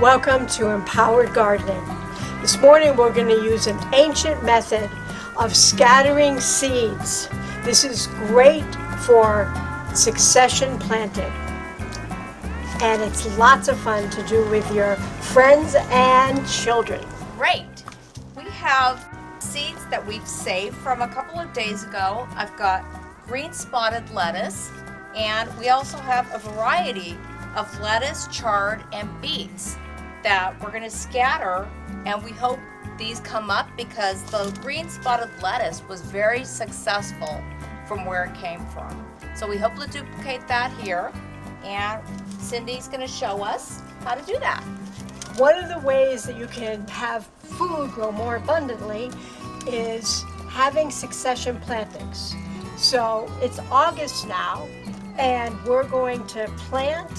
Welcome to Empowered Gardening. This morning we're going to use an ancient method of scattering seeds. This is great for succession planting. And it's lots of fun to do with your friends and children. Great. We have seeds that we've saved from a couple of days ago. I've got green spotted lettuce, and we also have a variety of lettuce, chard, and beets that we're going to scatter, and we hope these come up because the green spotted lettuce was very successful from where it came from. So we hope to duplicate that here, and Cindy's going to show us how to do that. One of the ways that you can have food grow more abundantly is having succession plantings. So it's August now, and we're going to plant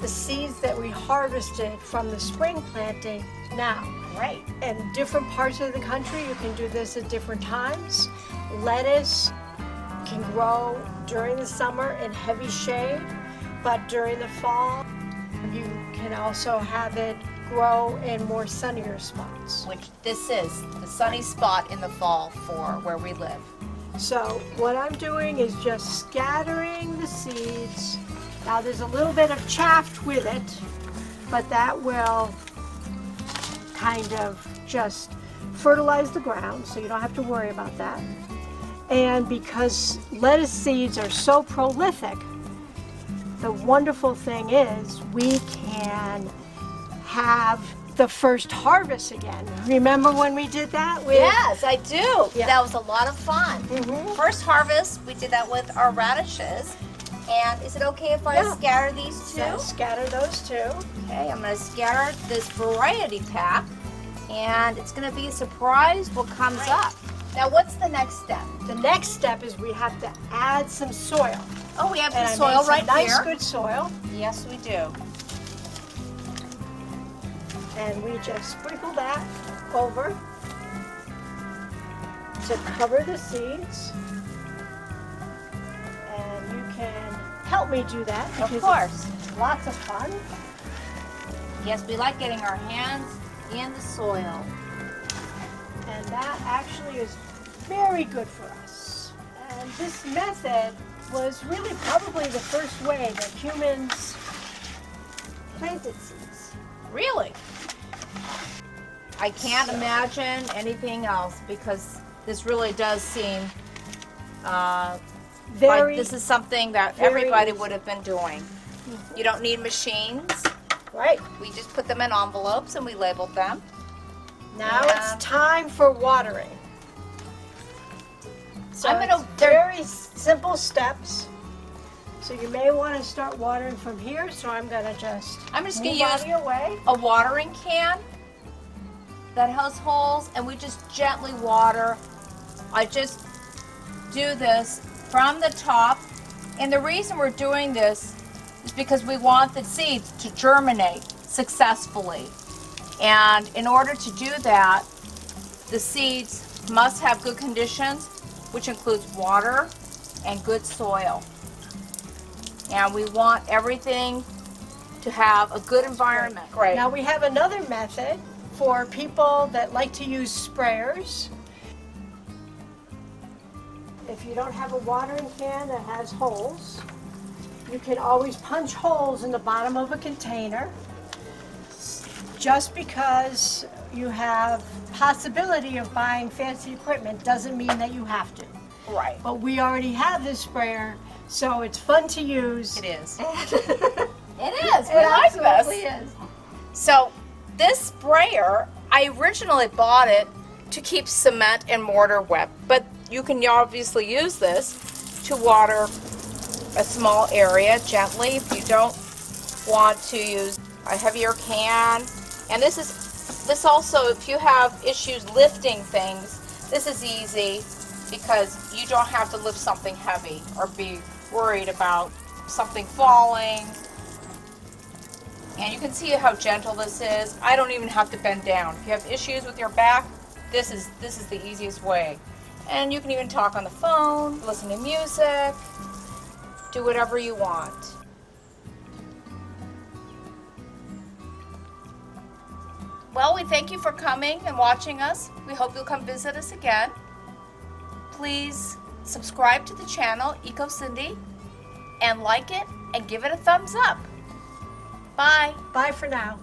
the seeds that we harvested from the spring planting now. Right. In different parts of the country, you can do this at different times. Lettuce can grow during the summer in heavy shade, but during the fall, you can also have it grow in more sunnier spots. Which this is the sunny spot in the fall for where we live. So what I'm doing is just scattering the seeds. Now there's a little bit of chaff with it, but that will kind of just fertilize the ground, so you don't have to worry about that. And because lettuce seeds are so prolific, the wonderful thing is we can have the first harvest again. Remember when we did that? Yes, I do. Yeah. That was a lot of fun. Mhm. First harvest, we did that with our radishes. And is it okay if I scatter these two? So scatter those two. Okay, I'm going to scatter this variety pack, and it's going to be a surprise what comes up. Now, what's the next step? The next step is we have to add some soil. Oh, we have And the I soil made some right nice, here. good soil. Yes, we do. And we just sprinkle that over to cover the seeds. And you can help me do that because Of course. it's lots of fun. Yes, we like getting our hands in the soil. And that actually is very good for us. And this method was really probably the first way that humans planted seeds. Really? I can't imagine anything else because this really does seem like this is something that everybody would have been doing. You don't need machines. Right. We just put them in envelopes and we labeled them. Now it's time for watering. So very simple steps. So you may want to start watering from here. So I'm going to just going to move use out of your way. a watering can that has holes, and we just gently water. I just do this from the top, and the reason we're doing this is because we want the seeds to germinate successfully. And in order to do that, the seeds must have good conditions, which includes water and good soil. And we want everything to have a good environment. Great. Now we have another method for people that like to use sprayers. If you don't have a watering can that has holes, you can always punch holes in the bottom of a container. Just because you have possibility of buying fancy equipment doesn't mean that you have to. Right. But we already have this sprayer, so it's fun to use. It is. It It is. We like this. absolutely is. So this sprayer, I originally bought it to keep cement and mortar wet, but you can obviously use this to water a small area gently if you don't want to use a heavier can. And this also, if you have issues lifting things, this is easy because you don't have to lift something heavy or be worried about something falling. And you can see how gentle this is. I don't even have to bend down. If you have issues with your back, this is the easiest way. And you can even talk on the phone, listen to music, do whatever you want. Well, we thank you for coming and watching us. We hope you'll come visit us again. Please subscribe to the channel, Eco Cindy, and like it and give it a thumbs up. Bye. Bye for now.